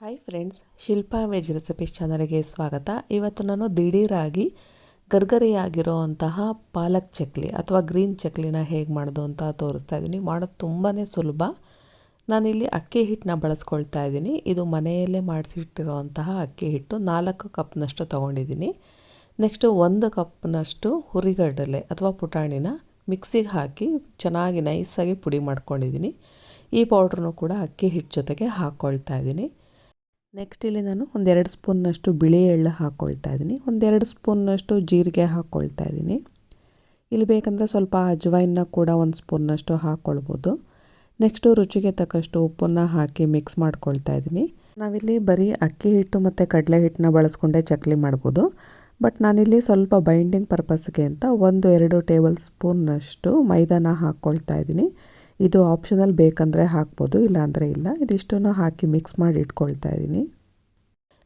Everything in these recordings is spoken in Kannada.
Hi friends, Shilpa veg recipes ಚಾನಲ್ಗೆ ಸ್ವಾಗತ. ಇವತ್ತು ನಾನು ದಿಢೀರಾಗಿ ಗರ್ಗರಿಯಾಗಿರೋವಂತಹ ಪಾಲಕ್ ಚಕ್ಲಿ ಅಥವಾ ಗ್ರೀನ್ ಚಕ್ಲಿನ ಹೇಗೆ ಮಾಡೋದು ಅಂತ ತೋರಿಸ್ತಾ ಇದ್ದೀನಿ. ಮಾಡೋದು ತುಂಬಾ ಸುಲಭ. ನಾನಿಲ್ಲಿ ಅಕ್ಕಿ ಹಿಟ್ಟನ್ನ ಬಳಸ್ಕೊಳ್ತಾ ಇದ್ದೀನಿ. ಇದು ಮನೆಯಲ್ಲೇ ಮಾಡಿಸಿಟ್ಟಿರೋವಂತಹ ಅಕ್ಕಿ ಹಿಟ್ಟು 4 ಕಪ್ನಷ್ಟು ತೊಗೊಂಡಿದ್ದೀನಿ. ನೆಕ್ಸ್ಟು 1 ಕಪ್ನಷ್ಟು ಹುರಿಗಡಲೆ ಅಥವಾ ಪುಟಾಣಿನ ಮಿಕ್ಸಿಗೆ ಹಾಕಿ ಚೆನ್ನಾಗಿ ನೈಸಾಗಿ ಪುಡಿ ಮಾಡ್ಕೊಂಡಿದ್ದೀನಿ. ಈ ಪೌಡ್ರನ್ನು ಕೂಡ ಅಕ್ಕಿ ಹಿಟ್ಟು ಜೊತೆಗೆ ಹಾಕ್ಕೊಳ್ತಾ ಇದ್ದೀನಿ. ನೆಕ್ಸ್ಟ್ ಇಲ್ಲಿ ನಾನು 1-2 ಸ್ಪೂನ್ನಷ್ಟು ಬಿಳಿ ಎಳ್ಳು ಹಾಕ್ಕೊಳ್ತಾ ಇದ್ದೀನಿ. 1-2 ಸ್ಪೂನ್ನಷ್ಟು ಜೀರಿಗೆ ಹಾಕ್ಕೊಳ್ತಾ ಇದ್ದೀನಿ. ಇಲ್ಲಿ ಬೇಕಂದರೆ ಸ್ವಲ್ಪ ಅಜ್ವೈನ್ನ ಕೂಡ 1 ಸ್ಪೂನ್ನಷ್ಟು ಹಾಕ್ಕೊಳ್ಬೋದು. ನೆಕ್ಸ್ಟು ರುಚಿಗೆ ತಕ್ಕಷ್ಟು ಉಪ್ಪನ್ನು ಹಾಕಿ ಮಿಕ್ಸ್ ಮಾಡ್ಕೊಳ್ತಾ ಇದ್ದೀನಿ. ನಾವಿಲ್ಲಿ ಬರೀ ಅಕ್ಕಿ ಹಿಟ್ಟು ಮತ್ತು ಕಡಲೆ ಹಿಟ್ಟನ್ನ ಬಳಸ್ಕೊಂಡೇ ಚಕ್ಲಿ ಮಾಡ್ಬೋದು. ಬಟ್ ನಾನಿಲ್ಲಿ ಸ್ವಲ್ಪ ಬೈಂಡಿಂಗ್ ಪರ್ಪಸ್ಗೆ ಅಂತ 1-2 ಟೇಬಲ್ ಸ್ಪೂನ್ನಷ್ಟು ಮೈದಾನ ಹಾಕ್ಕೊಳ್ತಾ ಇದ್ದೀನಿ. ಇದು ಆಪ್ಷನಲ್, ಬೇಕಂದರೆ ಹಾಕ್ಬೋದು, ಇಲ್ಲಾಂದರೆ ಇಲ್ಲ. ಇದಿಷ್ಟನ್ನು ಹಾಕಿ ಮಿಕ್ಸ್ ಮಾಡಿ ಇಟ್ಕೊಳ್ತಾ ಇದ್ದೀನಿ.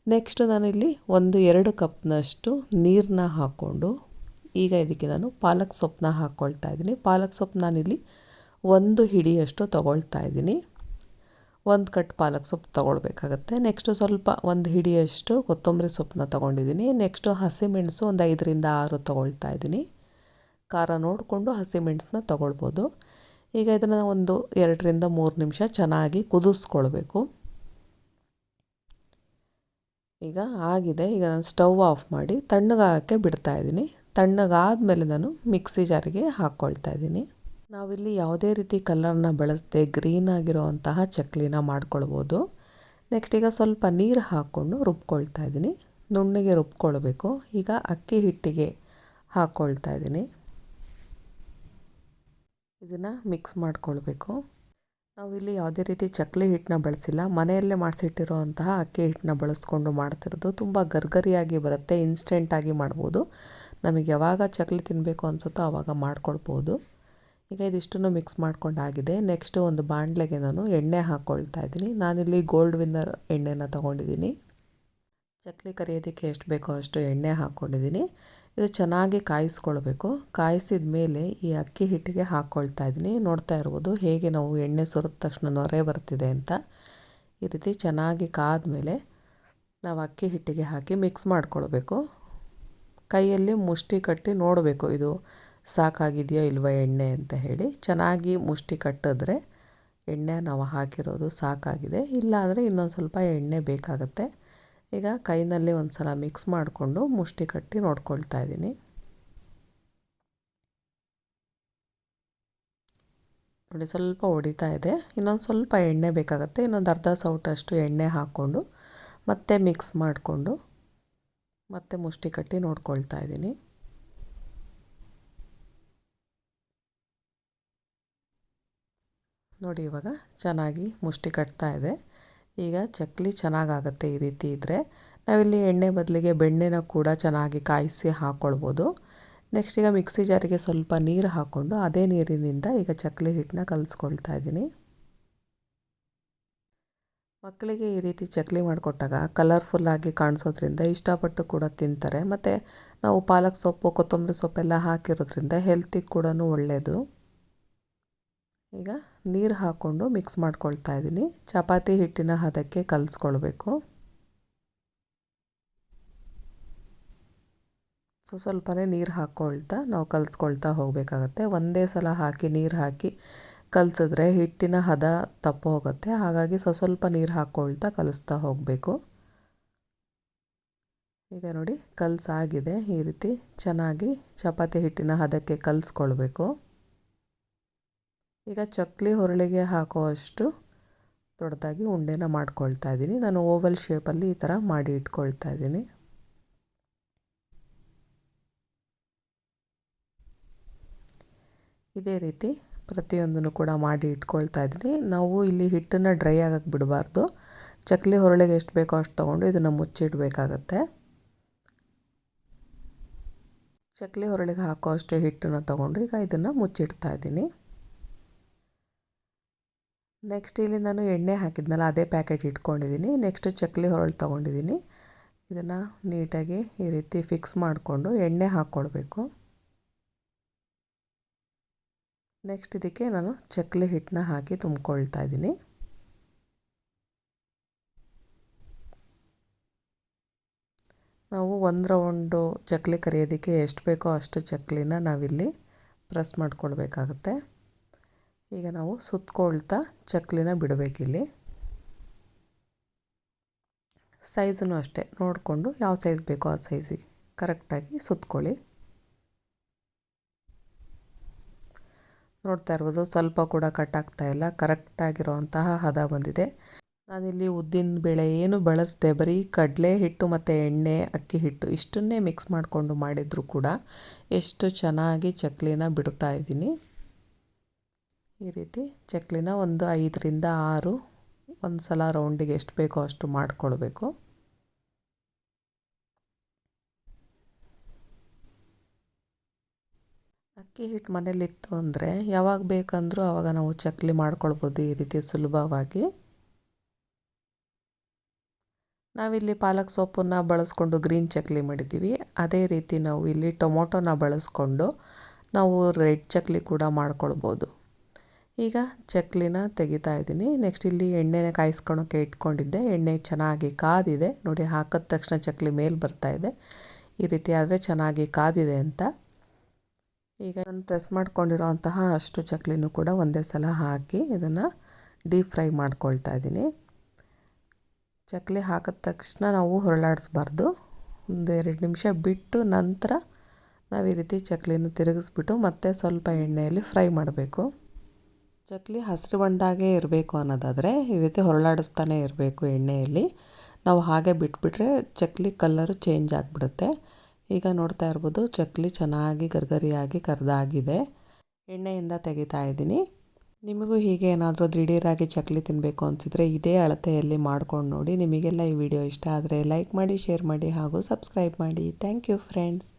ನೆಕ್ಸ್ಟ್ ನಾನಿಲ್ಲಿ 1-2 ಕಪ್ನಷ್ಟು ನೀರನ್ನ ಹಾಕ್ಕೊಂಡು ಈಗ ಇದಕ್ಕೆ ನಾನು ಪಾಲಕ್ ಸೊಪ್ಪನ್ನ ಹಾಕ್ಕೊಳ್ತಾ ಇದ್ದೀನಿ. ಪಾಲಕ್ ಸೊಪ್ಪು ನಾನಿಲ್ಲಿ 1 ಹಿಡಿಯಷ್ಟು ತೊಗೊಳ್ತಾ ಇದ್ದೀನಿ. 1 ಕಟ್ ಪಾಲಕ್ ಸೊಪ್ಪು ತೊಗೊಳ್ಬೇಕಾಗತ್ತೆ. ನೆಕ್ಸ್ಟು ಸ್ವಲ್ಪ 1 ಹಿಡಿಯಷ್ಟು ಕೊತ್ತಂಬರಿ ಸೊಪ್ಪನ್ನ ತೊಗೊಂಡಿದ್ದೀನಿ. ನೆಕ್ಸ್ಟು ಹಸಿಮೆಣಸು 5-6 ತೊಗೊಳ್ತಾ ಇದ್ದೀನಿ. ಖಾರ ನೋಡಿಕೊಂಡು ಹಸಿಮೆಣಸನ್ನ ತೊಗೊಳ್ಬೋದು. ಈಗ ಇದನ್ನು 2-3 ನಿಮಿಷ ಚೆನ್ನಾಗಿ ಕುದಿಸ್ಕೊಳ್ಬೇಕು. ಈಗ ಆಗಿದೆ. ಈಗ ನಾನು ಸ್ಟವ್ ಆಫ್ ಮಾಡಿ ತಣ್ಣಗಾಗಕ್ಕೆ ಬಿಡ್ತಾ ಇದ್ದೀನಿ. ತಣ್ಣಗಾದಮೇಲೆ ನಾನು ಮಿಕ್ಸಿ ಜಾರಿಗೆ ಹಾಕ್ಕೊಳ್ತಾ ಇದ್ದೀನಿ. ನಾವಿಲ್ಲಿ ಯಾವುದೇ ರೀತಿ ಕಲರ್ನ ಬಳಸದೆ ಗ್ರೀನ್ ಆಗಿರೋವಂತಹ ಚಕ್ಲಿನ ಮಾಡ್ಕೊಳ್ಬೋದು. ನೆಕ್ಸ್ಟ್ ಈಗ ಸ್ವಲ್ಪ ನೀರು ಹಾಕ್ಕೊಂಡು ರುಬ್ಕೊಳ್ತಾ ಇದ್ದೀನಿ. ನುಣ್ಣಗೆ ರುಬ್ಕೊಳ್ಬೇಕು. ಈಗ ಅಕ್ಕಿ ಹಿಟ್ಟಿಗೆ ಹಾಕ್ಕೊಳ್ತಾ ಇದ್ದೀನಿ. ಇದನ್ನು ಮಿಕ್ಸ್ ಮಾಡ್ಕೊಳ್ಬೇಕು. ನಾವಿಲ್ಲಿ ಯಾವುದೇ ರೀತಿ ಚಕ್ಲಿ ಹಿಟ್ಟನ್ನ ಬಳಸಿಲ್ಲ. ಮನೆಯಲ್ಲೇ ಮಾಡಿಸಿಟ್ಟಿರೋವಂತಹ ಅಕ್ಕಿ ಹಿಟ್ಟನ್ನ ಬಳಸ್ಕೊಂಡು ಮಾಡ್ತಿರೋದು. ತುಂಬ ಗರ್ಗರಿಯಾಗಿ ಬರುತ್ತೆ. ಇನ್ಸ್ಟೆಂಟಾಗಿ ಮಾಡ್ಬೋದು. ನಮಗೆ ಯಾವಾಗ ಚಕ್ಲಿ ತಿನ್ನಬೇಕು ಅನಿಸುತ್ತೋ ಆವಾಗ ಮಾಡ್ಕೊಳ್ಬೋದು. ಈಗ ಇದಿಷ್ಟನ್ನು ಮಿಕ್ಸ್ ಮಾಡ್ಕೊಂಡಾಗಿದೆ. ನೆಕ್ಸ್ಟು ಒಂದು ಬಾಣಲೆಗೆ ನಾನು ಎಣ್ಣೆ ಹಾಕ್ಕೊಳ್ತಾ ಇದ್ದೀನಿ. ನಾನಿಲ್ಲಿ ಗೋಲ್ಡ್ ವಿನ್ನರ್ ಎಣ್ಣೆನ ತೊಗೊಂಡಿದ್ದೀನಿ. ಚಕ್ಲಿ ಕರಿಯೋದಕ್ಕೆ ಎಷ್ಟು ಬೇಕೋ ಅಷ್ಟು ಎಣ್ಣೆ ಹಾಕ್ಕೊಂಡಿದ್ದೀನಿ. ಇದು ಚೆನ್ನಾಗಿ ಕಾಯಿಸ್ಕೊಳ್ಬೇಕು. ಕಾಯಿಸಿದ ಮೇಲೆ ಈ ಅಕ್ಕಿ ಹಿಟ್ಟಿಗೆ ಹಾಕ್ಕೊಳ್ತಾ ಇದ್ದೀನಿ. ನೋಡ್ತಾ ಇರ್ಬೋದು ಹೇಗೆ ನಾವು ಎಣ್ಣೆ ಸುರಿದ ತಕ್ಷಣ ನೊರೆ ಬರ್ತಿದೆ ಅಂತ. ಈ ರೀತಿ ಚೆನ್ನಾಗಿ ಕಾದ್ಮೇಲೆ ನಾವು ಅಕ್ಕಿ ಹಿಟ್ಟಿಗೆ ಹಾಕಿ ಮಿಕ್ಸ್ ಮಾಡ್ಕೊಳ್ಬೇಕು. ಕೈಯಲ್ಲಿ ಮುಷ್ಟಿ ಕಟ್ಟಿ ನೋಡಬೇಕು ಇದು ಸಾಕಾಗಿದೆಯೋ ಇಲ್ವೋ ಎಣ್ಣೆ ಅಂತ ಹೇಳಿ. ಚೆನ್ನಾಗಿ ಮುಷ್ಟಿ ಕಟ್ಟಿದ್ರೆ ಎಣ್ಣೆ ನಾವು ಹಾಕಿರೋದು ಸಾಕಾಗಿದೆ. ಇಲ್ಲಾಂದರೆ ಇನ್ನೊಂದು ಸ್ವಲ್ಪ ಎಣ್ಣೆ ಬೇಕಾಗುತ್ತೆ. ಈಗ ಕೈನಲ್ಲಿ ಒಂದು ಸಲ ಮಿಕ್ಸ್ ಮಾಡಿಕೊಂಡು ಮುಷ್ಟಿ ಕಟ್ಟಿ ನೋಡ್ಕೊಳ್ತಾ ಇದ್ದೀನಿ. ನೋಡಿ, ಸ್ವಲ್ಪ ಹೊಡಿತಾ ಇದೆ. ಇನ್ನೊಂದು ಸ್ವಲ್ಪ ಎಣ್ಣೆ ಬೇಕಾಗುತ್ತೆ. ಇನ್ನೊಂದು ಅರ್ಧ ಸೌಟಷ್ಟು ಎಣ್ಣೆ ಹಾಕ್ಕೊಂಡು ಮತ್ತೆ ಮಿಕ್ಸ್ ಮಾಡಿಕೊಂಡು ಮತ್ತೆ ಮುಷ್ಟಿ ಕಟ್ಟಿ ನೋಡ್ಕೊಳ್ತಾ ಇದ್ದೀನಿ. ನೋಡಿ, ಇವಾಗ ಚೆನ್ನಾಗಿ ಮುಷ್ಟಿ ಕಟ್ತಾ ಇದೆ. ಈಗ ಚಕ್ಲಿ ಚೆನ್ನಾಗಾಗುತ್ತೆ ಈ ರೀತಿ ಇದ್ದರೆ. ನಾವಿಲ್ಲಿ ಎಣ್ಣೆ ಬದಲಿಗೆ ಬೆಣ್ಣೆನ ಕೂಡ ಚೆನ್ನಾಗಿ ಕಾಯಿಸಿ ಹಾಕ್ಕೊಳ್ಬೋದು. ನೆಕ್ಸ್ಟ್ ಈಗ ಮಿಕ್ಸಿ ಜಾರಿಗೆ ಸ್ವಲ್ಪ ನೀರು ಹಾಕ್ಕೊಂಡು ಅದೇ ನೀರಿನಿಂದ ಈಗ ಚಕ್ಲಿ ಹಿಟ್ಟನ್ನ ಕಲಿಸ್ಕೊಳ್ತಾ ಇದ್ದೀನಿ. ಮಕ್ಕಳಿಗೆ ಈ ರೀತಿ ಚಕ್ಲಿ ಮಾಡಿಕೊಟ್ಟಾಗ ಕಲರ್ಫುಲ್ಲಾಗಿ ಕಾಣಿಸೋದ್ರಿಂದ ಇಷ್ಟಪಟ್ಟು ಕೂಡ ತಿಂತಾರೆ. ಮತ್ತು ನಾವು ಪಾಲಕ್ ಸೊಪ್ಪು, ಕೊತ್ತಂಬರಿ ಸೊಪ್ಪೆಲ್ಲ ಹಾಕಿರೋದ್ರಿಂದ ಹೆಲ್ತಿಗೆ ಕೂಡ ಒಳ್ಳೆಯದು. ಈಗ ನೀರು ಹಾಕ್ಕೊಂಡು ಮಿಕ್ಸ್ ಮಾಡ್ಕೊಳ್ತಾ ಇದ್ದೀನಿ. ಚಪಾತಿ ಹಿಟ್ಟಿನ ಹದಕ್ಕೆ ಕಲಿಸ್ಕೊಳ್ಬೇಕು. ಸ್ವಲ್ಪನೇ ನೀರು ಹಾಕ್ಕೊಳ್ತಾ ನಾವು ಕಲಿಸ್ಕೊಳ್ತಾ ಹೋಗಬೇಕಾಗತ್ತೆ. ಒಂದೇ ಸಲ ಹಾಕಿ ನೀರು ಹಾಕಿ ಕಲಿಸಿದ್ರೆ ಹಿಟ್ಟಿನ ಹದ ತಪ್ಪು ಹೋಗುತ್ತೆ. ಹಾಗಾಗಿ ಸ್ವಲ್ಪ ನೀರು ಹಾಕ್ಕೊಳ್ತಾ ಕಲಿಸ್ತಾ ಹೋಗಬೇಕು. ಈಗ ನೋಡಿ, ಕಲಸಾಗಿದೆ. ಈ ರೀತಿ ಚೆನ್ನಾಗಿ ಚಪಾತಿ ಹಿಟ್ಟಿನ ಹದಕ್ಕೆ ಕಲಿಸ್ಕೊಳ್ಬೇಕು. ಈಗ ಚಕ್ಲಿ ಹೊರಳಿಗೆ ಹಾಕುವಷ್ಟು ದೊಡ್ಡದಾಗಿ ಉಂಡೆನ ಮಾಡ್ಕೊಳ್ತಾ ಇದ್ದೀನಿ. ನಾನು ಓವಲ್ ಶೇಪಲ್ಲಿ ಈ ಥರ ಮಾಡಿ ಇಟ್ಕೊಳ್ತಾ ಇದ್ದೀನಿ. ಇದೇ ರೀತಿ ಪ್ರತಿಯೊಂದನ್ನು ಕೂಡ ಮಾಡಿ ಇಟ್ಕೊಳ್ತಾ ಇದ್ದೀನಿ. ನಾವು ಇಲ್ಲಿ ಹಿಟ್ಟನ್ನು ಡ್ರೈ ಆಗಕ್ಕೆ ಬಿಡಬಾರ್ದು. ಚಕ್ಲಿ ಹೊರಳಿಗೆ ಎಷ್ಟು ಬೇಕೋ ಅಷ್ಟು ತೊಗೊಂಡು ಇದನ್ನು ಮುಚ್ಚಿಡಬೇಕಾಗತ್ತೆ. ಚಕ್ಲಿ ಹೊರಳಿಗೆ ಹಾಕೋ ಅಷ್ಟು ಹಿಟ್ಟನ್ನು ತೊಗೊಂಡು ಈಗ ಇದನ್ನು ಮುಚ್ಚಿಡ್ತಾ ಇದ್ದೀನಿ. ನೆಕ್ಸ್ಟ್ ಇಲ್ಲಿ ನಾನು ಎಣ್ಣೆ ಹಾಕಿದ್ನಲ್ಲ ಅದೇ ಪ್ಯಾಕೆಟ್ ಇಟ್ಕೊಂಡಿದ್ದೀನಿ. ನೆಕ್ಸ್ಟ್ ಚಕ್ಲಿ ಹೊರಳು ತೊಗೊಂಡಿದ್ದೀನಿ. ಇದನ್ನು ನೀಟಾಗಿ ಈ ರೀತಿ ಫಿಕ್ಸ್ ಮಾಡಿಕೊಂಡು ಎಣ್ಣೆ ಹಾಕ್ಕೊಳ್ಬೇಕು. ನೆಕ್ಸ್ಟ್ ಇದಕ್ಕೆ ನಾನು ಚಕ್ಲಿ ಹಿಟ್ಟನ್ನ ಹಾಕಿ ತುಂಬ್ಕೊಳ್ತಾ ಇದ್ದೀನಿ. ನಾವು ಒಂದು ರೌಂಡು ಚಕ್ಲಿ ಕರಿಯೋದಕ್ಕೆ ಎಷ್ಟು ಬೇಕೋ ಅಷ್ಟು ಚಕ್ಲಿನ ನಾವಿಲ್ಲಿ ಪ್ರೆಸ್ ಮಾಡ್ಕೊಳ್ಬೇಕಾಗತ್ತೆ. ಈಗ ನಾವು ಸುತ್ಕೊಳ್ತಾ ಚಕ್ಲಿನ ಬಿಡಬೇಕಿಲ್ಲಿ. ಸೈಜನ್ನು ಅಷ್ಟೇ ನೋಡಿಕೊಂಡು ಯಾವ ಸೈಜ್ ಬೇಕೋ ಆ ಸೈಜಿಗೆ ಕರೆಕ್ಟಾಗಿ ಸುತ್ಕೊಳ್ಳಿ. ನೋಡ್ತಾ ಇರ್ಬೋದು ಸ್ವಲ್ಪ ಕೂಡ ಕಟ್ ಆಗ್ತಾ ಇಲ್ಲ, ಕರೆಕ್ಟಾಗಿರೋಂತಹ ಹದ ಬಂದಿದೆ. ನಾನಿಲ್ಲಿ ಉದ್ದಿನ ಬೇಳೆ ಏನು ಬಳಸದೆ ಬರೀ ಕಡಲೆ ಹಿಟ್ಟು ಮತ್ತು ಎಣ್ಣೆ, ಅಕ್ಕಿ ಹಿಟ್ಟು ಇಷ್ಟನ್ನೇ ಮಿಕ್ಸ್ ಮಾಡಿಕೊಂಡು ಮಾಡಿದರೂ ಕೂಡ ಎಷ್ಟು ಚೆನ್ನಾಗಿ ಚಕ್ಲಿನ ಬಿಡ್ತಾ ಇದ್ದೀನಿ. ಈ ರೀತಿ ಚಕ್ಲಿನ ಒಂದು 5ರಿಂದ 6 ಒಂದು ಸಲ ರೌಂಡಿಗೆ ಎಷ್ಟು ಬೇಕೋ ಅಷ್ಟು ಮಾಡಿಕೊಳ್ಬೇಕು. ಅಕ್ಕಿ ಹಿಟ್ಟು ಮನೇಲಿತ್ತು ಅಂದರೆ ಯಾವಾಗ ಬೇಕಂದ್ರೂ ಆವಾಗ ನಾವು ಚಕ್ಲಿ ಮಾಡ್ಕೊಳ್ಬೋದು ಈ ರೀತಿ ಸುಲಭವಾಗಿ. ನಾವಿಲ್ಲಿ ಪಾಲಕ್ ಸೊಪ್ಪನ್ನು ಬಳಸ್ಕೊಂಡು ಗ್ರೀನ್ ಚಕ್ಲಿ ಮಾಡಿದ್ದೀವಿ. ಅದೇ ರೀತಿ ನಾವು ಇಲ್ಲಿ ಟೊಮೊಟೊನ ಬಳಸ್ಕೊಂಡು ನಾವು ರೆಡ್ ಚಕ್ಲಿ ಕೂಡ ಮಾಡ್ಕೊಳ್ಬೋದು. ಈಗ ಚಕ್ಲಿನ ತೆಗಿತಾ ಇದ್ದೀನಿ. ನೆಕ್ಸ್ಟ್ ಇಲ್ಲಿ ಎಣ್ಣೆನ ಕಾಯಿಸ್ಕೊಳಕ್ಕೆ ಇಟ್ಕೊಂಡಿದ್ದೆ. ಎಣ್ಣೆ ಚೆನ್ನಾಗಿ ಕಾದಿದೆ ನೋಡಿ, ಹಾಕಿದ ತಕ್ಷಣ ಚಕ್ಲಿ ಮೇಲೆ ಬರ್ತಾ ಇದೆ. ಈ ರೀತಿ ಆದರೆ ಚೆನ್ನಾಗಿ ಕಾದಿದೆ ಅಂತ. ಈಗ ನಾನು ಪ್ರೆಸ್ ಮಾಡ್ಕೊಂಡಿರೋಂತಹ ಅಷ್ಟು ಚಕ್ಲಿನೂ ಕೂಡ ಒಂದೇ ಸಲ ಹಾಕಿ ಇದನ್ನು ಡೀಪ್ ಫ್ರೈ ಮಾಡ್ಕೊಳ್ತಾ ಇದ್ದೀನಿ. ಚಕ್ಲಿ ಹಾಕಿದ ತಕ್ಷಣ ನಾವು ಹೊರಳಾಡಿಸ್ಬಾರ್ದು. 1-2 ನಿಮಿಷ ಬಿಟ್ಟು ನಂತರ ನಾವು ಈ ರೀತಿ ಚಕ್ಲಿನ ತಿರುಗಿಸ್ಬಿಟ್ಟು ಮತ್ತೆ ಸ್ವಲ್ಪ ಎಣ್ಣೆಯಲ್ಲಿ ಫ್ರೈ ಮಾಡಬೇಕು. ಚಕ್ಲಿ ಹಸಿರು ಬಣ್ಣದಾಗೇ ಇರಬೇಕು ಅನ್ನೋದಾದರೆ ಈ ರೀತಿ ಹೊರಳಾಡಿಸ್ತಾನೆ ಇರಬೇಕು ಎಣ್ಣೆಯಲ್ಲಿ. ನಾವು ಹಾಗೆ ಬಿಟ್ಬಿಟ್ರೆ ಚಕ್ಲಿ ಕಲ್ಲರು ಚೇಂಜ್ ಆಗಿಬಿಡುತ್ತೆ. ಈಗ ನೋಡ್ತಾ ಇರ್ಬೋದು ಚಕ್ಲಿ ಚೆನ್ನಾಗಿ ಗರ್ಗರಿಯಾಗಿ ಕರಿದಾಗಿದೆ. ಎಣ್ಣೆಯಿಂದ ತೆಗಿತಾ ಇದ್ದೀನಿ. ನಿಮಗೂ ಹೀಗೆ ಏನಾದರೂ ದಿಢೀರಾಗಿ ಚಕ್ಲಿ ತಿನ್ನಬೇಕು ಅನಿಸಿದರೆ ಇದೇ ಅಳತೆಯಲ್ಲಿ ಮಾಡ್ಕೊಂಡು ನೋಡಿ. ನಿಮಗೆಲ್ಲ ಈ ವಿಡಿಯೋ ಇಷ್ಟ ಆದರೆ ಲೈಕ್ ಮಾಡಿ, ಶೇರ್ ಮಾಡಿ ಹಾಗೂ ಸಬ್ಸ್ಕ್ರೈಬ್ ಮಾಡಿ. Thank you friends.